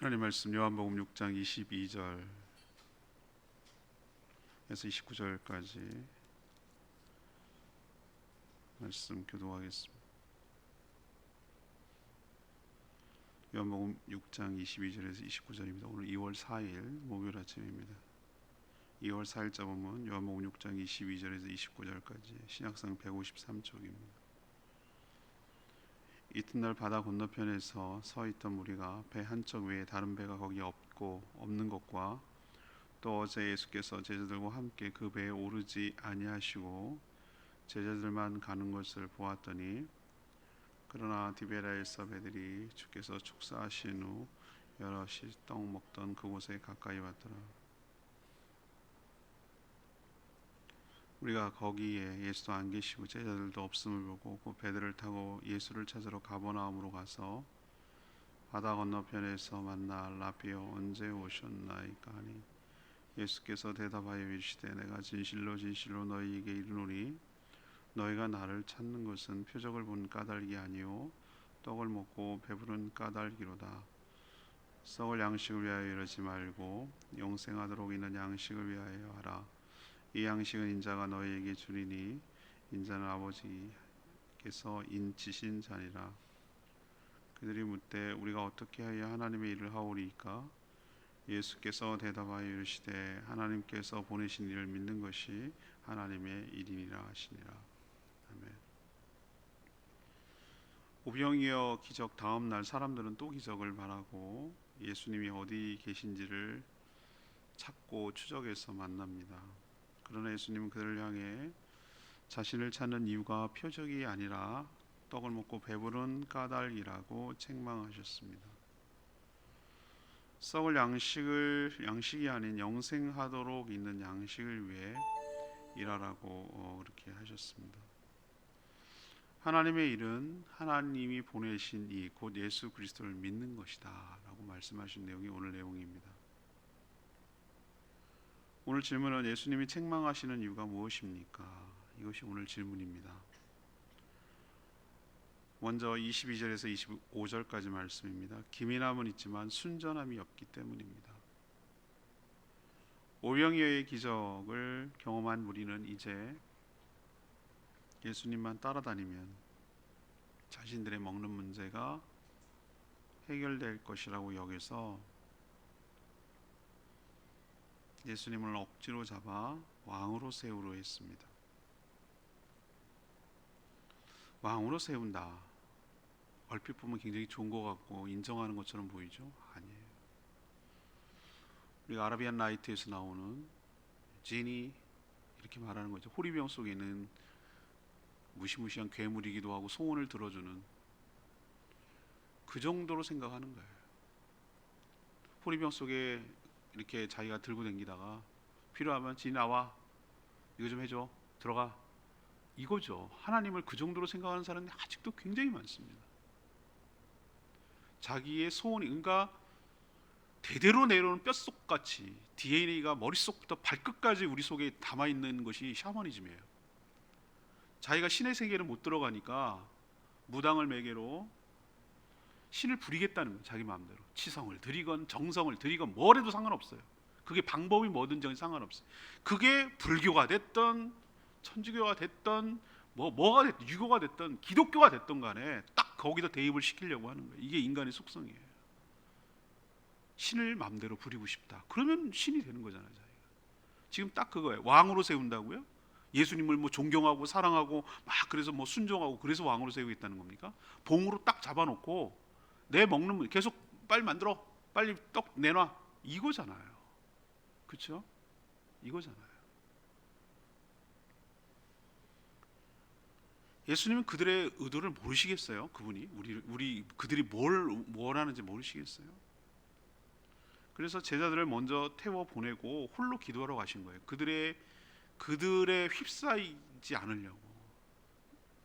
하나님 말씀 요한복음 6장 22절에서 29절까지 말씀 교독하겠습니다. 요한복음 6장 22절에서 29절입니다. 오늘 2월 4일 목요일 아침입니다. 2월 4일자 본문 요한복음 6장 22절에서 29절까지 신약성 153쪽입니다. 이튿날 바다 건너편에서 서 있던 무리가 배 한 척 외에 다른 배가 거기 없는 것과 또 어제 예수께서 제자들과 함께 그 배에 오르지 아니하시고 제자들만 가는 것을 보았더니 그러나 디베라에서 배들이 주께서 축사하신 후 여럿이 떡 먹던 그곳에 가까이 왔더라. 우리가 거기에 예수도 안 계시고 제자들도 없음을 보고 그 배들을 타고 예수를 찾으러 가버나움으로 가서 바다 건너편에서 만나 라비여 언제 오셨나이까 하니 예수께서 대답하여 이르시되 내가 진실로 진실로 너희에게 이르노니 너희가 나를 찾는 것은 표적을 본 까닭이 아니요 떡을 먹고 배부른 까닭이로다. 썩을 양식을 위하여 이러지 말고 영생하도록 있는 양식을 위하여 하라. 이 양식은 인자가 너희에게 주리니 인자는 아버지께서 인치신 자니라. 그들이 묻되 우리가 어떻게 하여 하나님의 일을 하오리이까? 예수께서 대답하여 이르시되 하나님께서 보내신 이를 믿는 것이 하나님의 일이니라 하시니라. 아멘. 오병이어 기적 다음 날 사람들은 또 기적을 바라고 예수님이 어디 계신지를 찾고 추적해서 만납니다. 그러나 예수님은 그들을 향해 자신을 찾는 이유가 표적이 아니라 떡을 먹고 배부른 까닭이라고 책망하셨습니다. 썩을 양식이 아닌 영생하도록 있는 양식을 위해 일하라고 그렇게 하셨습니다. 하나님의 일은 하나님이 보내신 이 곧 예수 그리스도를 믿는 것이다 라고 말씀하신 내용이 오늘 내용입니다. 오늘 질문은 예수님이 책망하시는 이유가 무엇입니까? 이것이 오늘 질문입니다. 먼저 22절에서 25절까지 말씀입니다. 기민함은 있지만 순전함이 없기 때문입니다. 오병이어의 기적을 경험한 무리는 이제 예수님만 따라다니면 자신들의 먹는 문제가 해결될 것이라고 여겨서 예수님을 억지로 잡아 왕으로 세우려 했습니다. 왕으로 세운다. 얼핏 보면 굉장히 좋은 것 같고 인정하는 것처럼 보이죠? 아니에요. 우리가 아라비안 나이트에서 나오는 지니 이렇게 말하는 거죠. 호리병 속에 있는 무시무시한 괴물이기도 하고 소원을 들어주는 그 정도로 생각하는 거예요. 호리병 속에 이렇게 자기가 들고 다니다가 필요하면 지니 나와 이거 좀 해줘 들어가 이거죠. 하나님을 그 정도로 생각하는 사람이 아직도 굉장히 많습니다. 자기의 소원이 그러니까 대대로 내려오는 뼛속같이 DNA가 머릿속부터 발끝까지 우리 속에 담아있는 것이 샤머니즘이에요. 자기가 신의 세계를 못 들어가니까 무당을 매개로 신을 부리겠다는 거예요. 자기 마음대로 치성을 드리건 정성을 드리건 뭘 해도 상관없어요. 그게 방법이 뭐든지 상관없어요. 그게 불교가 됐던 천주교가 됐던 뭐가 됐든 유교가 됐든 기독교가 됐든 간에 딱 거기다 대입을 시키려고 하는 거예요. 이게 인간의 속성이에요. 신을 마음대로 부리고 싶다. 그러면 신이 되는 거잖아요. 자기가. 지금 딱 그거예요. 왕으로 세운다고요? 예수님을 뭐 존경하고 사랑하고 막 그래서 뭐 순종하고 그래서 왕으로 세우겠다는 겁니까? 봉으로 딱 잡아놓고 내 먹는 문 계속 빨리 만들어 빨리 떡 내놔 이거잖아요. 그렇죠? 이거잖아요. 예수님은 그들의 의도를 모르시겠어요? 그분이 우리 그들이 뭘 하는지 모르시겠어요? 그래서 제자들을 먼저 태워 보내고 홀로 기도하러 가신 거예요. 그들의 휩싸이지 않으려고,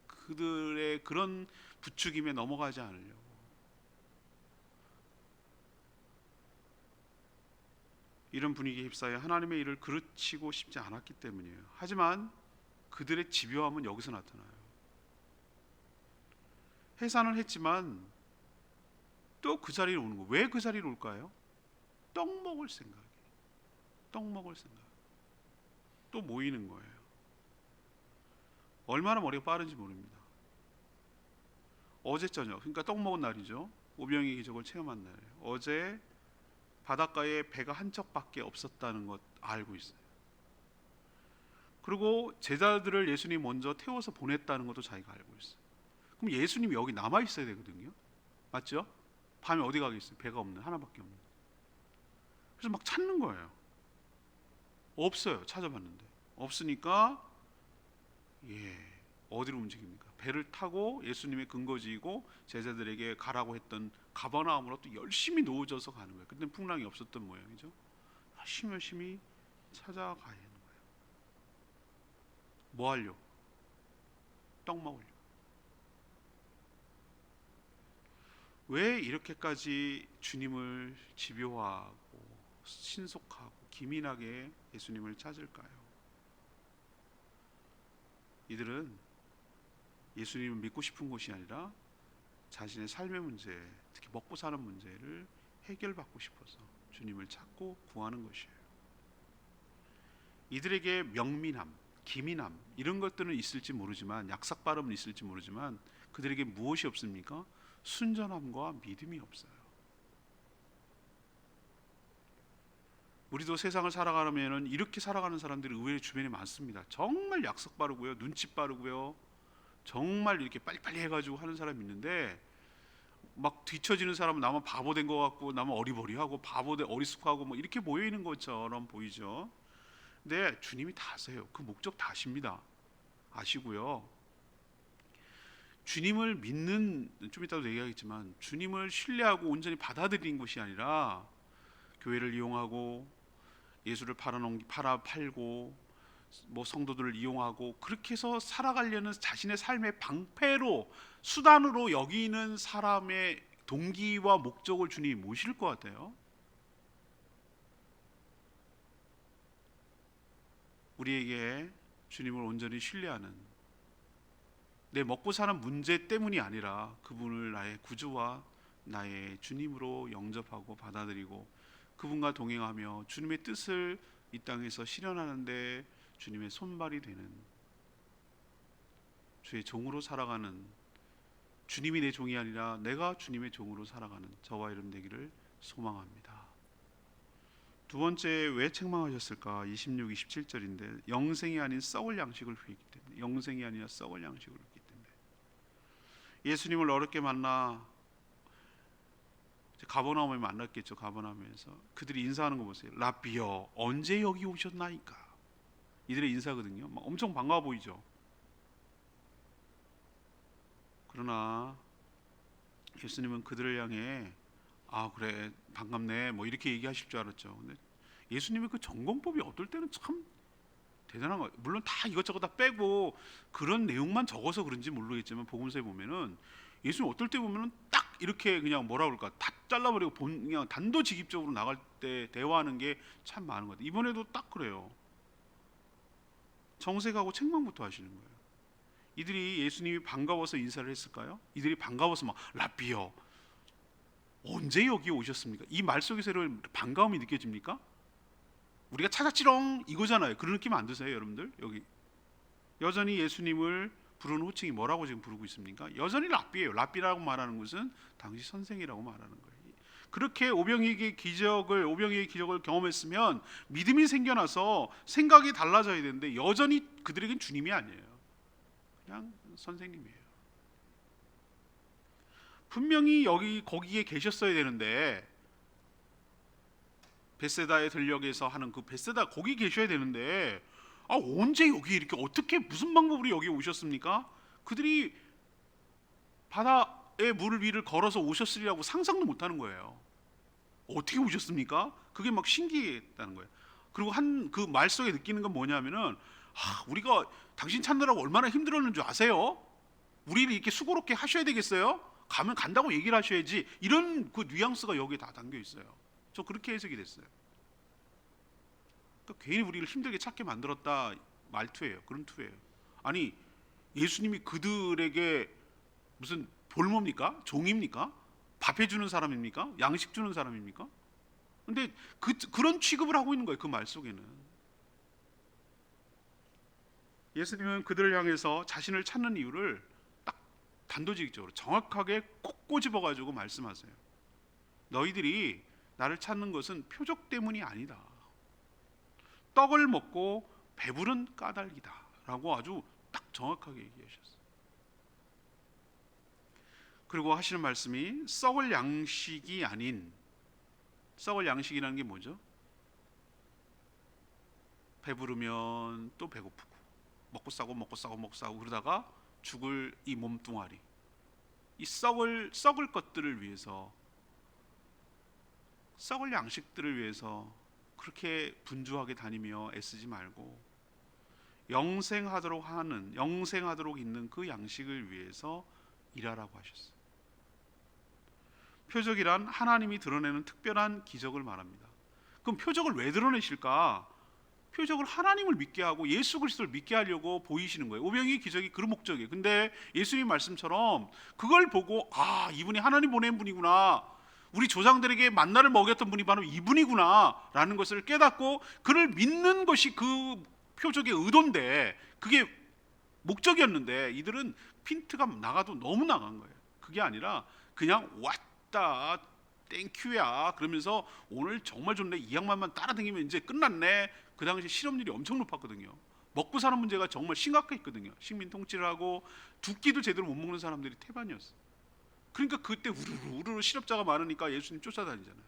그들의 그런 부추김에 넘어가지 않으려고. 이런 분위기에 휩싸여 하나님의 일을 그르치고 싶지 않았기 때문이에요. 하지만 그들의 집요함은 여기서 나타나요. 해산을 했지만 또 그 자리에 오는 거. 왜 그 자리에 올까요? 떡 먹을 생각. 떡 먹을 생각. 또 모이는 거예요. 얼마나 머리가 빠른지 모릅니다. 어제 저녁, 그러니까 떡 먹은 날이죠. 오병이의 기적을 체험한 날이에요. 어제 바닷가에 배가 한 척밖에 없었다는 것 알고 있어요. 그리고 제자들을 예수님이 먼저 태워서 보냈다는 것도 자기가 알고 있어요. 그럼 예수님이 여기 남아 있어야 되거든요. 맞죠? 밤에 어디 가겠어요? 배가 없는, 하나밖에 없는. 그래서 막 찾는 거예요. 없어요. 찾아봤는데 없으니까 어디로 움직입니까? 배를 타고 예수님의 근거지이고 제자들에게 가라고 했던 가버나움으로 또 열심히 놓아져서 가는 거예요. 그때 풍랑이 없었던 모양이죠. 열심히 찾아가야 하는 거예요. 뭐 하려고? 떡 먹으려고. 왜 이렇게까지 주님을 집요하고 신속하고 기민하게 예수님을 찾을까요? 이들은 예수님을 믿고 싶은 것이 아니라 자신의 삶의 문제, 특히 먹고 사는 문제를 해결받고 싶어서 주님을 찾고 구하는 것이에요. 이들에게 명민함, 기민함 이런 것들은 있을지 모르지만, 약삭 발음은 있을지 모르지만 그들에게 무엇이 없습니까? 순전함과 믿음이 없어요. 우리도 세상을 살아가려면 이렇게 살아가는 사람들이 의외로 주변에 많습니다. 정말 약속 빠르고요, 눈치 빠르고요, 정말 이렇게 빨리빨리 해가지고 하는 사람이 있는데, 막 뒤처지는 사람은 나만 바보 된 것 같고, 나만 어리버리하고 바보돼 어리숙하고 뭐 이렇게 보여 있는 것처럼 보이죠. 근데 주님이 다 아세요. 그 목적 다 아십니다. 아시고요. 주님을 믿는, 좀 이따도 얘기하겠지만 주님을 신뢰하고 온전히 받아들이는 것이 아니라 교회를 이용하고 예수를 팔고 뭐 성도들을 이용하고 그렇게 해서 살아가려는 자신의 삶의 방패로, 수단으로 여기는 사람의 동기와 목적을 주님이 모실 것 같아요. 우리에게 주님을 온전히 신뢰하는, 내 먹고 사는 문제 때문이 아니라 그분을 나의 구주와 나의 주님으로 영접하고 받아들이고 그분과 동행하며 주님의 뜻을 이 땅에서 실현하는데 주님의 손발이 되는, 주의 종으로 살아가는, 주님이 내 종이 아니라 내가 주님의 종으로 살아가는 저와 여러분 되기를 소망합니다. 두 번째, 왜 책망하셨을까? 26, 27절인데 영생이 아닌 썩을 양식을 회했기 때문에, 영생이 아니라 썩을 양식을 회했기 때문에. 예수님을 어렵게 만나 가버나움에 만났겠죠. 가버나움에서 그들이 인사하는 거 보세요. 라비여, 언제 여기 오셨나이까? 이들의 인사거든요. 막 엄청 반가워 보이죠. 그러나 예수님은 그들을 향해 아 그래 반갑네 뭐 이렇게 얘기하실 줄 알았죠. 근데 예수님의 그 전공법이 어떨 때는 참 대단한 거예요. 물론 다 이것저것 다 빼고 그런 내용만 적어서 그런지 모르겠지만 복음서에 보면은 예수님 어떨 때 보면은 딱 이렇게 그냥 뭐라 그럴까 다 잘라버리고 그냥 단도직입적으로 나갈 때 대화하는 게 참 많은 것 같아요. 이번에도 딱 그래요. 정색하고 책망부터 하시는 거예요. 이들이 예수님이 반가워서 인사를 했을까요? 이들이 반가워서 막 라비여 언제 여기 오셨습니까? 이 말 속에서 반가움이 느껴집니까? 우리가 찾았지롱 이거잖아요. 그런 느낌 안 드세요 여러분들? 여기 여전히 예수님을 부르는 호칭이 뭐라고 지금 부르고 있습니까? 여전히 랍비예요. 랍비라고 말하는 것은 당시 선생이라고 말하는 거예요. 그렇게 오병이의 기적을 경험했으면 믿음이 생겨나서 생각이 달라져야 되는데 여전히 그들에겐 주님이 아니에요. 그냥 선생님이에요. 분명히 거기에 계셨어야 되는데, 베세다의 들녘에서 하는 그 베세다 거기 계셔야 되는데 언제 여기 이렇게 어떻게 무슨 방법으로 여기 오셨습니까? 그들이 바다의 물 위를 걸어서 오셨으리라고 상상도 못하는 거예요. 어떻게 오셨습니까? 그게 막 신기했다는 거예요. 그리고 그 말 속에 느끼는 건 뭐냐면은 우리가 당신 찾느라고 얼마나 힘들었는 줄 아세요? 우리를 이렇게 수고롭게 하셔야 되겠어요? 가면 간다고 얘기를 하셔야지. 이런 그 뉘앙스가 여기에 다 담겨 있어요. 저 그렇게 해석이 됐어요. 그러니까 괜히 우리를 힘들게 찾게 만들었다 말투예요. 그런 투예요. 아니 예수님이 그들에게 무슨 볼모입니까? 종입니까? 밥 해주는 사람입니까? 양식 주는 사람입니까? 근데 그런 취급을 하고 있는 거예요. 그 말 속에는. 예수님은 그들을 향해서 자신을 찾는 이유를 딱 단도직입적으로 정확하게 콕 꼬집어 가지고 말씀하세요. 너희들이 나를 찾는 것은 표적 때문이 아니다. 떡을 먹고 배부른 까닭이다 라고 아주 딱 정확하게 얘기하셨어요. 그리고 하시는 말씀이 썩을 양식이 아닌, 썩을 양식이라는 게 뭐죠? 배부르면 또 배고프고 먹고 싸고 먹고 싸고 먹고 싸고 그러다가 죽을 이 몸뚱아리, 이 썩을 것들을 위해서, 썩을 양식들을 위해서 그렇게 분주하게 다니며 애쓰지 말고 영생하도록 있는 그 양식을 위해서 일하라고 하셨어요. 표적이란 하나님이 드러내는 특별한 기적을 말합니다. 그럼 표적을 왜 드러내실까? 표적을 하나님을 믿게 하고 예수 그리스도를 믿게 하려고 보이시는 거예요. 오병이의 기적이 그런 목적이에요. 근데 예수님 말씀처럼 그걸 보고 아, 이분이 하나님 보낸 분이구나, 우리 조상들에게 만나를 먹였던 분이 바로 이분이구나 라는 것을 깨닫고 그를 믿는 것이 그 표적의 의도인데, 그게 목적이었는데 이들은 핀트가 나가도 너무 나간 거예요. 그게 아니라 그냥 왔다 땡큐야 그러면서 오늘 정말 좋네, 이 양반만 따라다니면 이제 끝났네. 그 당시 실업률이 엄청 높았거든요. 먹고 사는 문제가 정말 심각했거든요. 식민 통치를 하고 두 끼도 제대로 못 먹는 사람들이 태반이었어요. 그러니까 그때 우르르 실업자가 많으니까 예수님 쫓아다니잖아요.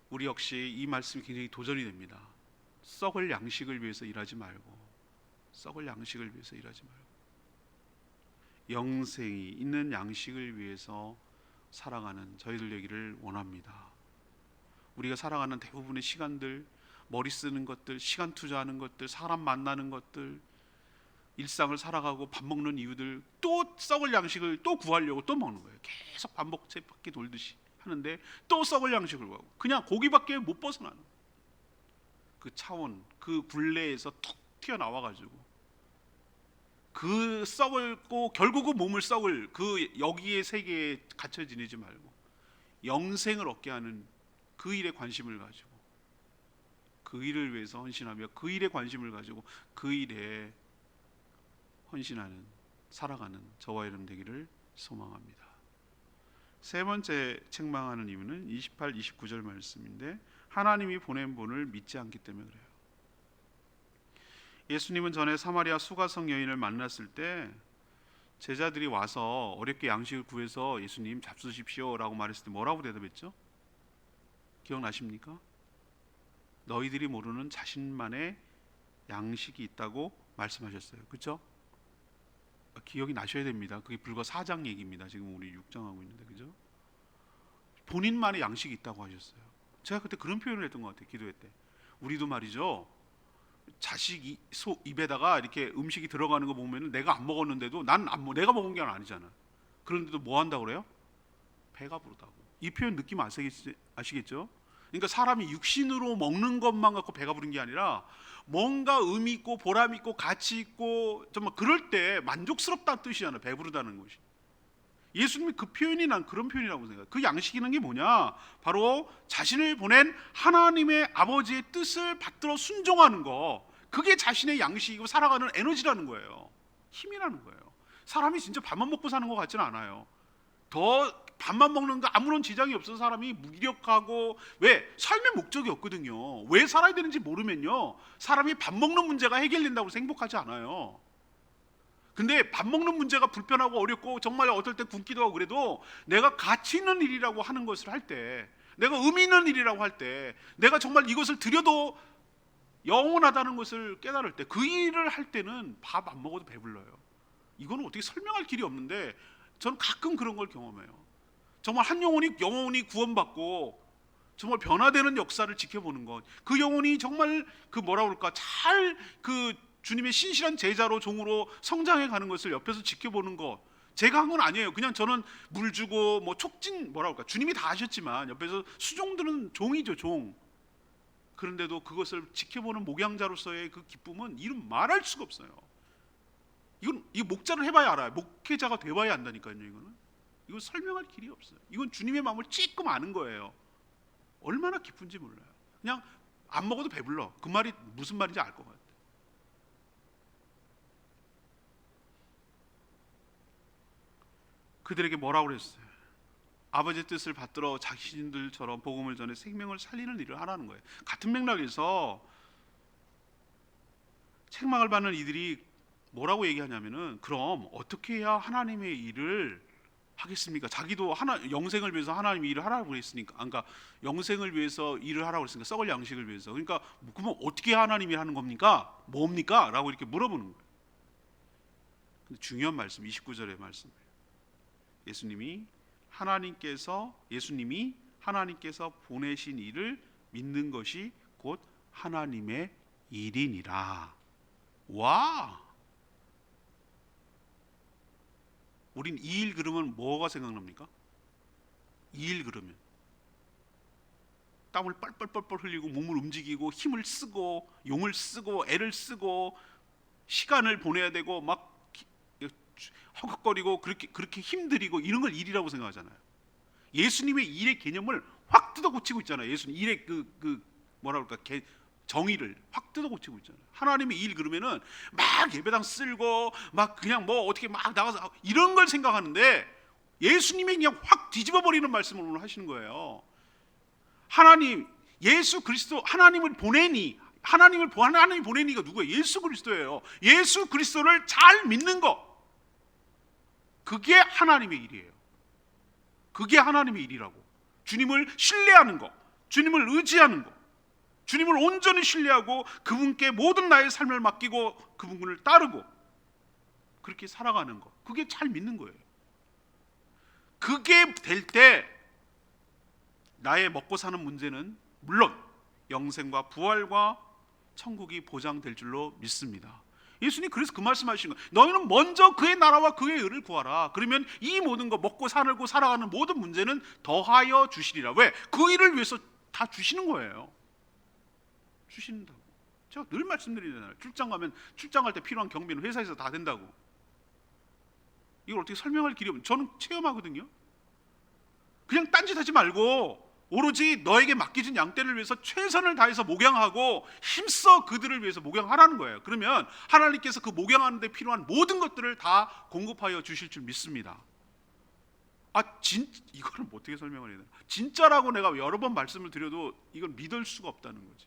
우리 역시 이 말씀이 굉장히 도전이 됩니다. 썩을 양식을 위해서 일하지 말고, 썩을 양식을 위해서 일하지 말고 영생이 있는 양식을 위해서 살아가는 저희들 되기를 원합니다. 우리가 살아가는 대부분의 시간들, 머리 쓰는 것들, 시간 투자하는 것들, 사람 만나는 것들, 일상을 살아가고 밥 먹는 이유들, 또 썩을 양식을 또 구하려고 또 먹는 거예요. 계속 반복바퀴 돌듯이 하는데 또 썩을 양식을 구하고 그냥 고기밖에 못 벗어나는 그 차원, 그 굴레에서 툭 튀어나와가지고 그 썩을고 결국은 몸을 썩을 그 여기의 세계에 갇혀 지내지 말고 영생을 얻게 하는 그 일에 관심을 가지고 그 일을 위해서 헌신하며 그 일에 관심을 가지고 그 일에 헌신하는, 살아가는 저와 여러분 되기를 소망합니다. 세 번째 책망하는 이유는 28, 29절 말씀인데 하나님이 보낸 분을 믿지 않기 때문에 그래요. 예수님은 전에 사마리아 수가성 여인을 만났을 때 제자들이 와서 어렵게 양식을 구해서 예수님 잡수십시오 라고 말했을 때 뭐라고 대답했죠? 기억나십니까? 너희들이 모르는 자신만의 양식이 있다고 말씀하셨어요. 그렇죠? 기억이 나셔야 됩니다. 그게 불과 4장 얘기입니다. 지금 우리 6장 하고 있는데, 그죠? 본인만의 양식이 있다고 하셨어요. 제가 그때 그런 표현을 했던 것 같아요. 기도회 때. 우리도 말이죠, 자식 입에다가 이렇게 음식이 들어가는 거 보면 내가 안 먹었는데도 내가 먹은 게 아니잖아. 그런데도 뭐 한다고 그래요? 배가 부르다고. 이 표현 느낌 아시겠죠? 그러니까 사람이 육신으로 먹는 것만 갖고 배가 부른 게 아니라 뭔가 의미 있고 보람 있고 가치 있고 정말 그럴 때 만족스럽다는 뜻이잖아요. 배부르다는 것이. 예수님이 그 표현이 난 그런 표현이라고 생각해요. 그 양식이라는 게 뭐냐? 바로 자신을 보낸 하나님의 아버지의 뜻을 받들어 순종하는 거. 그게 자신의 양식이고 살아가는 에너지라는 거예요. 힘이라는 거예요. 사람이 진짜 밥만 먹고 사는 것 같지는 않아요. 더 밥만 먹는 거 아무런 지장이 없어서 사람이 무기력하고, 왜? 삶의 목적이 없거든요. 왜 살아야 되는지 모르면요, 사람이 밥 먹는 문제가 해결된다고 해서 행복하지 않아요. 근데 밥 먹는 문제가 불편하고 어렵고 정말 어떨 때 굶기도 하고 그래도 내가 가치 있는 일이라고 하는 것을 할 때, 내가 의미 있는 일이라고 할 때, 내가 정말 이것을 드려도 영원하다는 것을 깨달을 때, 그 일을 할 때는 밥 안 먹어도 배불러요. 이거는 어떻게 설명할 길이 없는데 저는 가끔 그런 걸 경험해요. 정말 한 영혼이 구원받고 정말 변화되는 역사를 지켜보는 것, 그 영혼이 정말 그 뭐라 그럴까, 잘 그 주님의 신실한 제자로 종으로 성장해 가는 것을 옆에서 지켜보는 것, 제가 한 건 아니에요. 그냥 저는 물 주고 뭐 촉진 뭐라 그럴까, 주님이 다 하셨지만 옆에서 수종들은 종이죠, 종. 그런데도 그것을 지켜보는 목양자로서의 그 기쁨은 이름 말할 수가 없어요. 이 목자를 해봐야 알아요. 목회자가 돼봐야 안다니까요. 이건 설명할 길이 없어요. 이건 주님의 마음을 찔끔 아는 거예요. 얼마나 깊은지 몰라요. 그냥 안 먹어도 배불러. 그 말이 무슨 말인지 알 것 같아요. 그들에게 뭐라고 그랬어요? 아버지의 뜻을 받들어 자신들처럼 복음을 전해 생명을 살리는 일을 하라는 거예요. 같은 맥락에서 책망을 받는 이들이 뭐라고 얘기하냐면은, 그럼 어떻게 해야 하나님의 일을 하겠습니까? 자기도 영생을 위해서 하나님의 일을 하라고 그랬으니까, 그러니까 영생을 위해서 일을 하라고 그랬으니까, 썩을 양식을 위해서. 그러니까 그러면 어떻게 하나님이 하는 겁니까? 뭡니까? 라고 이렇게 물어보는 거예요. 근데 중요한 말씀, 29절의 말씀이에요. 예수님이 하나님께서 보내신 일을 믿는 것이 곧 하나님의 일이니라. 와! 우린 이 일 그러면 뭐가 생각납니까? 이 일 그러면 땀을 뻘뻘뻘뻘 흘리고 몸을 움직이고 힘을 쓰고 용을 쓰고 애를 쓰고 시간을 보내야 되고 막 허걱거리고 그렇게 힘들이고 이런 걸 일이라고 생각하잖아요. 예수님의 일의 개념을 확 뜯어 고치고 있잖아요. 예수님 일의 뭐라 그럴까, 정의를 확 뜯어 고치고 있잖아요. 하나님의 일 그러면은 막 예배당 쓸고 막 그냥 뭐 어떻게 막 나가서 이런 걸 생각하는데, 예수님이 그냥 확 뒤집어 버리는 말씀을 오늘 하시는 거예요. 예수 그리스도, 하나님이 보내니가 누구예요? 예수 그리스도예요. 예수 그리스도를 잘 믿는 거, 그게 하나님의 일이에요. 그게 하나님의 일이라고. 주님을 신뢰하는 거, 주님을 의지하는 거, 주님을 온전히 신뢰하고 그분께 모든 나의 삶을 맡기고 그분을 따르고 그렇게 살아가는 거, 그게 잘 믿는 거예요. 그게 될 때 나의 먹고 사는 문제는 물론 영생과 부활과 천국이 보장될 줄로 믿습니다. 예수님 그래서 그 말씀하신 거예요. 너희는 먼저 그의 나라와 그의 의를 구하라. 그러면 이 모든 거, 먹고 살고 살아가는 모든 문제는 더하여 주시리라. 왜? 그 일을 위해서 다 주시는 거예요. 주신다고. 제가 늘 말씀드리잖아요. 출장갈 때 필요한 경비는 회사에서 다 된다고. 이걸 어떻게 설명할 길이 없는, 저는 체험하거든요. 그냥 딴짓하지 말고 오로지 너에게 맡겨진 양떼를 위해서 최선을 다해서 목양하고 힘써 그들을 위해서 목양하라는 거예요. 그러면 하나님께서 그 목양하는 데 필요한 모든 것들을 다 공급하여 주실 줄 믿습니다. 이거는 어떻게 설명을 해야 되나? 진짜라고 내가 여러 번 말씀을 드려도 이걸 믿을 수가 없다는 거지.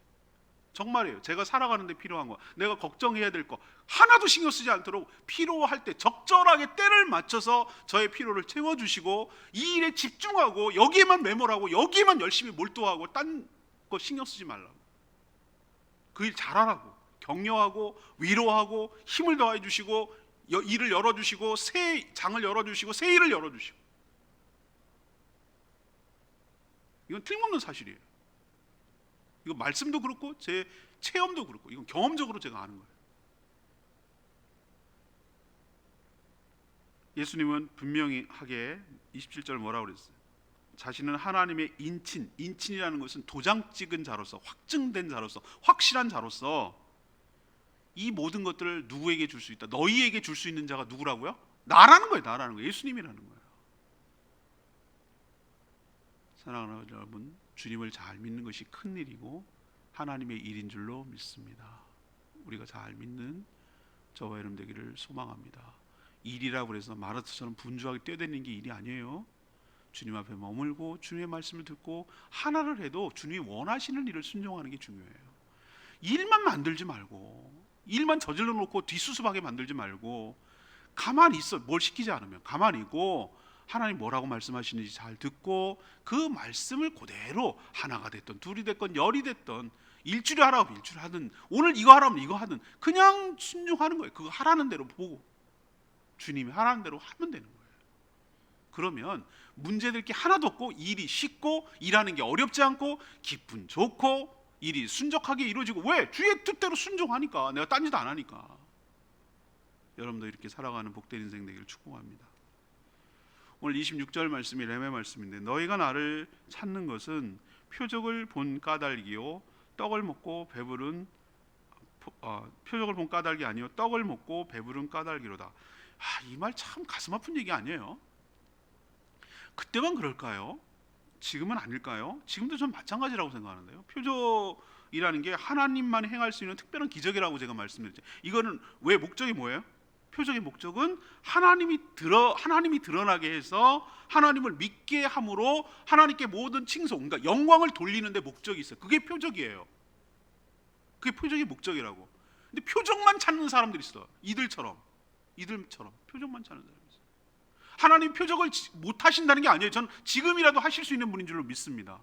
정말이에요. 제가 살아가는 데 필요한 거, 내가 걱정해야 될 거 하나도 신경 쓰지 않도록 필요할 때 적절하게 때를 맞춰서 저의 필요를 채워주시고 이 일에 집중하고 여기에만 매몰하고 여기에만 열심히 몰두하고 딴 거 신경 쓰지 말라고. 그 일 잘하라고 격려하고 위로하고 힘을 더해 주시고 일을 열어주시고 새 장을 열어주시고 새 일을 열어주시고. 이건 틀림없는 사실이에요. 이거 말씀도 그렇고 제 체험도 그렇고 이건 경험적으로 제가 아는 거예요. 예수님은 분명히 하게 27절 뭐라고 그랬어요? 자신은 하나님의 인친이라는 것은 도장 찍은 자로서, 확증된 자로서, 확실한 자로서 이 모든 것들을 누구에게 줄 수 있다? 너희에게 줄 수 있는 자가 누구라고요? 나라는 거예요. 예수님이라는 거예요. 사랑하는 여러분, 주님을 잘 믿는 것이 큰 일이고 하나님의 일인 줄로 믿습니다. 우리가 잘 믿는 저와 여러분 되기를 소망합니다. 일이라고 해서 마라톤처럼 분주하게 뛰어다니는 게 일이 아니에요. 주님 앞에 머물고 주님의 말씀을 듣고 하나를 해도 주님이 원하시는 일을 순종하는 게 중요해요. 일만 만들지 말고, 일만 저질러 놓고 뒷수습하게 만들지 말고 가만히 있어. 뭘 시키지 않으면 가만히 있고 하나님 뭐라고 말씀하시는지 잘 듣고 그 말씀을 그대로 하나가 됐든 둘이 됐건 열이 됐든 일주일에 하라고 일주일에 하든 오늘 이거 하라면 이거 하든 그냥 순종하는 거예요. 그거 하라는 대로 보고 주님이 하라는 대로 하면 되는 거예요. 그러면 문제될 게 하나도 없고 일이 쉽고 일하는 게 어렵지 않고 기분 좋고 일이 순적하게 이루어지고. 왜? 주의 뜻대로 순종하니까. 내가 딴짓 안 하니까. 여러분도 이렇게 살아가는 복된 인생 되기를 축복합니다. 오늘 26절 말씀이 렘의 말씀인데, 너희가 나를 찾는 것은 표적을 본 까닭이요 떡을 먹고 배부른 표적을 본 까닭이 아니요 떡을 먹고 배부른 까닭이로다. 이 말 참 가슴 아픈 얘기 아니에요? 그때만 그럴까요? 지금은 아닐까요? 지금도 전 마찬가지라고 생각하는데요. 표적이라는 게 하나님만 행할 수 있는 특별한 기적이라고 제가 말씀드렸죠. 이거는 왜 목적이 뭐예요? 표적의 목적은 하나님이 드러나게 해서 하나님을 믿게 함으로 하나님께 모든 칭송, 그러니까 영광을 돌리는 데 목적이 있어요. 그게 표적이에요. 그게 표적의 목적이라고. 근데 표적만 찾는 사람들이 있어. 이들처럼 표적만 찾는 사람이 있어요. 하나님 표적을 못 하신다는 게 아니에요. 전 지금이라도 하실 수 있는 분인 줄로 믿습니다.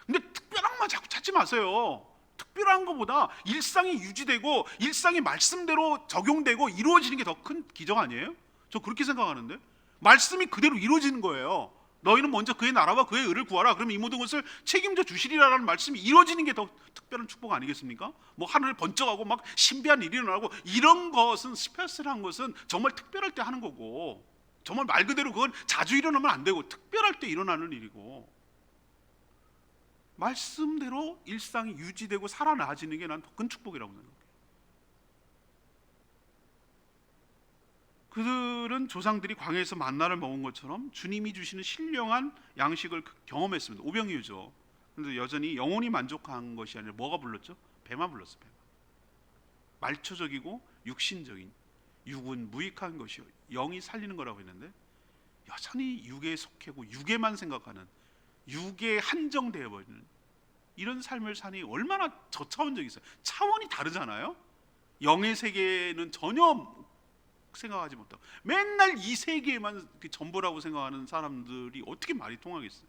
근데 특별한 것만 자꾸 찾지 마세요. 특별한 것보다 일상이 유지되고 일상이 말씀대로 적용되고 이루어지는 게 더 큰 기적 아니에요? 저 그렇게 생각하는데, 말씀이 그대로 이루어지는 거예요. 너희는 먼저 그의 나라와 그의 의를 구하라. 그러면 이 모든 것을 책임져 주시리라라는 말씀이 이루어지는 게 더 특별한 축복 아니겠습니까? 뭐 하늘을 번쩍하고 막 신비한 일이 일어나고 이런 것은, 스페셜한 것은 정말 특별할 때 하는 거고, 정말 말 그대로 그건 자주 일어나면 안 되고 특별할 때 일어나는 일이고, 말씀대로 일상이 유지되고 살아나지는 게 난 더 큰 축복이라고 생각해요. 그들은 조상들이 광야에서 만나를 먹은 것처럼 주님이 주시는 신령한 양식을 경험했습니다. 오병이어죠. 그런데 여전히 영혼이 만족한 것이 아니라 뭐가 불렀죠? 배만 불렀어요. 배만. 말초적이고 육신적인, 육은 무익한 것이요 영이 살리는 거라고 했는데, 여전히 육에 속하고 육에만 생각하는, 육에 한정되어 버리는 이런 삶을 사니 얼마나 저차원적이 있어요. 차원이 다르잖아요. 영의 세계는 전혀 생각하지 못하고 맨날 이 세계에만 전부라고 생각하는 사람들이 어떻게 말이 통하겠어요?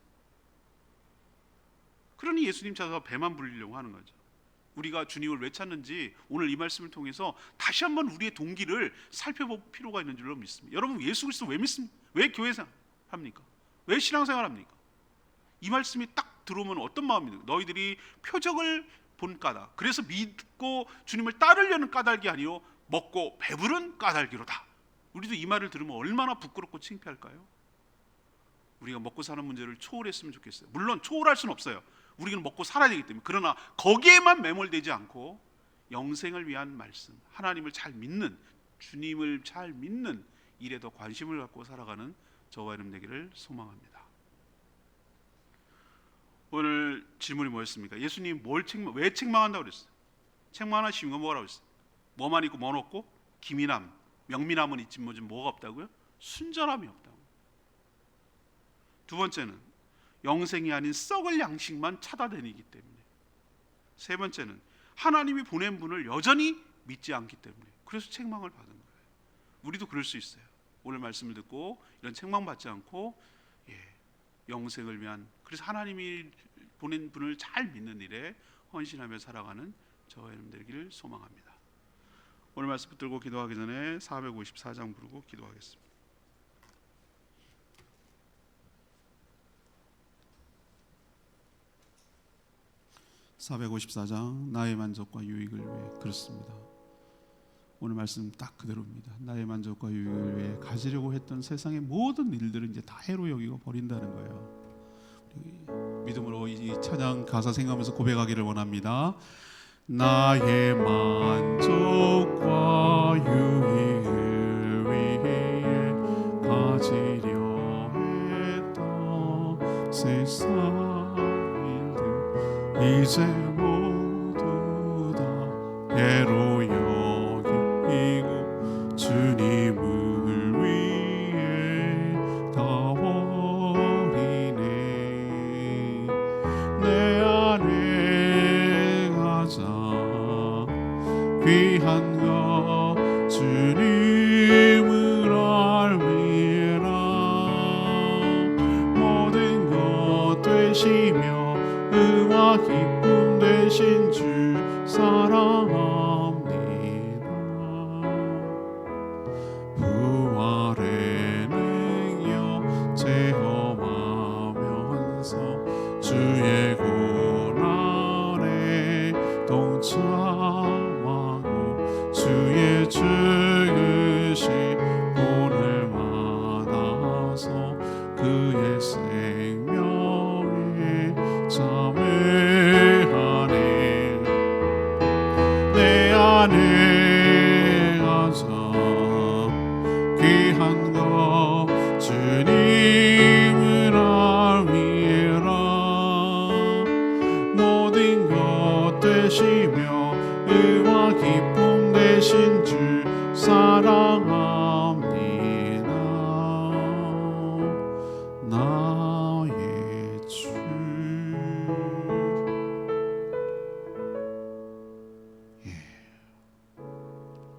그러니 예수님 찾아서 배만 불리려고 하는 거죠. 우리가 주님을 왜 찾는지 오늘 이 말씀을 통해서 다시 한번 우리의 동기를 살펴볼 필요가 있는 줄로 믿습니다. 여러분, 예수 그리스도 왜 믿습니까? 왜 교회 생활합니까? 왜 신앙생활합니까? 이 말씀이 딱 들어오면 어떤 마음입니까? 너희들이 표적을 본 까닭, 그래서 믿고 주님을 따르려는 까닭이 아니요 먹고 배부른 까닭이로다. 우리도 이 말을 들으면 얼마나 부끄럽고 창피할까요? 우리가 먹고 사는 문제를 초월했으면 좋겠어요. 물론 초월할 수는 없어요. 우리는 먹고 살아야 되기 때문에. 그러나 거기에만 매몰되지 않고 영생을 위한 말씀, 하나님을 잘 믿는, 주님을 잘 믿는 일에 더 관심을 갖고 살아가는 저와 여러분 되기를 소망합니다. 오늘 질문이 뭐였습니까? 예수님 왜 책망한다고 그랬어요? 책망하나 쉬운 거 뭐라고 그랬어요? 뭐만 있고 뭐 없고? 기민함, 명민함은 있지 뭐가 없다고요? 순전함이 없다고. 두 번째는 영생이 아닌 썩을 양식만 찾아다니기 때문에. 세 번째는 하나님이 보낸 분을 여전히 믿지 않기 때문에. 그래서 책망을 받은 거예요. 우리도 그럴 수 있어요. 오늘 말씀을 듣고 이런 책망받지 않고 영생을 위한, 그래서 하나님이 보낸 분을 잘 믿는 일에 헌신하며 살아가는 저와 여러분 되기를 소망합니다. 오늘 말씀 붙들고 기도하기 전에 454장 부르고 기도하겠습니다. (454장) 나의 만족과 유익을 위해. 그렇습니다. 오늘 말씀 딱 그대로입니다. 나의 만족과 유익을 위해 가지려고 했던 세상의 모든 일들은 이제 다 해로 여기고 버린다는 거예요. 믿음으로 이 찬양 가사 생각하면서 고백하기를 원합니다. 나의 만족과 유익을 위해 가지려 했던 세상 일들 이제 모두 다 해로 여기고 주님을 위해 다 버리네. 내 안에 가장 귀한 것 주님을 알미라. 모든 것 되시며 의와 기쁨 되신 주 사랑합니다. 부활의 능력 체험하면서 주의 고난에 동참하고 주의 죽으신 본을 만나서 그의 생명에 참여하네. 내 안에 의와 기쁨 되신 주 사랑합니다. 나의 주.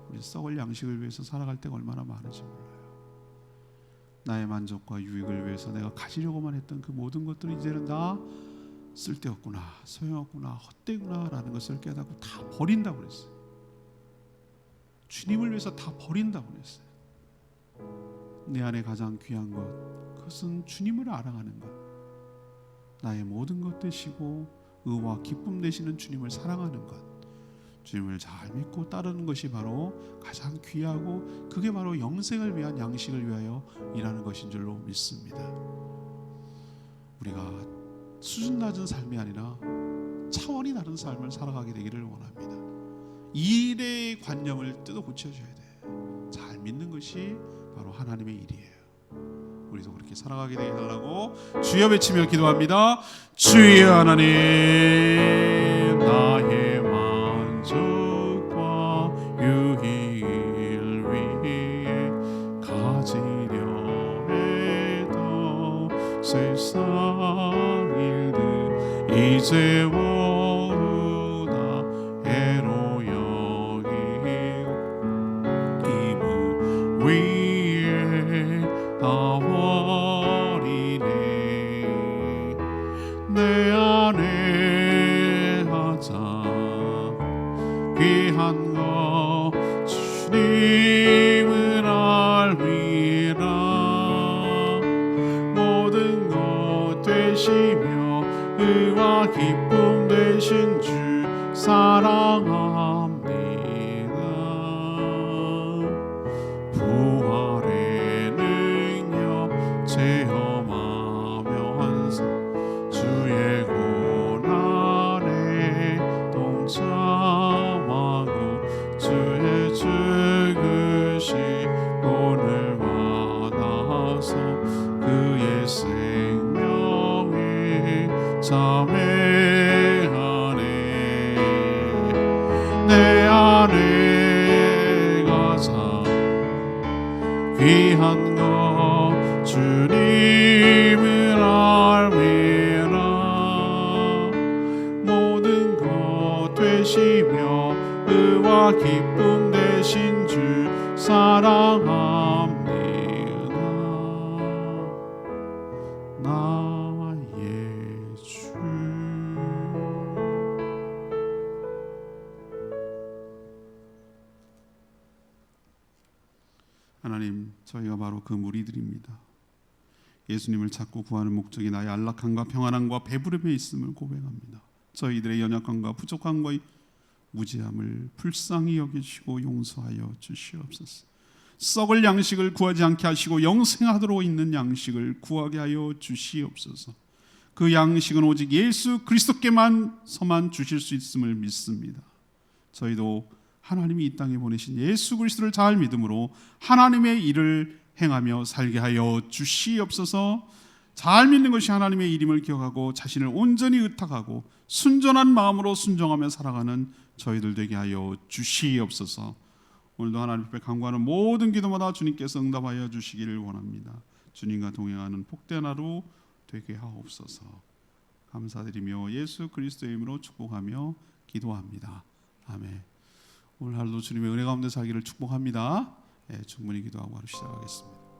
우리 썩을 양식을 위해서 살아갈 때가 얼마나 많은지 몰라요. 나의 만족과 유익을 위해서 내가 가지려고만 했던 그 모든 것들이 이제는 다 쓸데없구나, 소용없구나, 헛되구나 라는 것을 깨닫고 다 버린다고 그랬어요. 주님을 위해서 다 버린다고 그랬어요. 내 안에 가장 귀한 것, 그것은 주님을 알아가는 것, 나의 모든 것 되시고 의와 기쁨 되시는 주님을 사랑하는 것, 주님을 잘 믿고 따르는 것이 바로 가장 귀하고 그게 바로 영생을 위한 양식을 위하여 일하는 것인 줄로 믿습니다. 우리가 수준 낮은 삶이 아니라 차원이 다른 삶을 살아가게 되기를 원합니다. 일의 관념을 뜯어 고쳐줘야 돼요. 잘 믿는 것이 바로 하나님의 일이에요. 우리도 그렇게 살아가게 되게 해달라고 주여 외치며 기도합니다. 주여 하나님, 나의 만족과 유익을 위해 가지려 해도 세상 일들 이제 모두 다 해로 여기고 이무 위에 다 버리네. 내 안에 가장 귀한 것 주님을 알미라. 모든 것 되시며 의와 기쁨 되신 주 사랑합니다. 부활의 능력 체험하면서 주의 고난에 동참하고 주의 죽으심을 받아서 그의 생명에 참회하네. 내 안에 가장 귀한 것 주님을 알미라. 모든 것 되시며 의와 기쁨 되신 주 사랑합니다. 나의 주. 하나님, 저희가 바로 그 무리들입니다. 예수님을 찾고 구하는 목적이 나의 안락함과 평안함과 배부름에 있음을 고백합니다. 저희들의 연약함과 부족함과 무지함을 불쌍히 여기시고 용서하여 주시옵소서. 썩을 양식을 구하지 않게 하시고 영생하도록 있는 양식을 구하게 하여 주시옵소서. 그 양식은 오직 예수 그리스도께만서만 주실 수 있음을 믿습니다. 저희도 하나님이 이 땅에 보내신 예수 그리스도를 잘 믿음으로 하나님의 일을 행하며 살게 하여 주시옵소서. 잘 믿는 것이 하나님의 일임을 기억하고 자신을 온전히 의탁하고 순전한 마음으로 순종하며 살아가는 저희들 되게 하여 주시옵소서. 오늘도 하나님 앞에 간구하는 모든 기도마다 주님께서 응답하여 주시기를 원합니다. 주님과 동행하는 복된 하루 되게 하옵소서. 감사드리며 예수 그리스도의 이름으로 축복하며 기도합니다. 아멘. 오늘 하루도 주님의 은혜 가운데 살기를 축복합니다. 충분히 기도하고 하루 시작하겠습니다.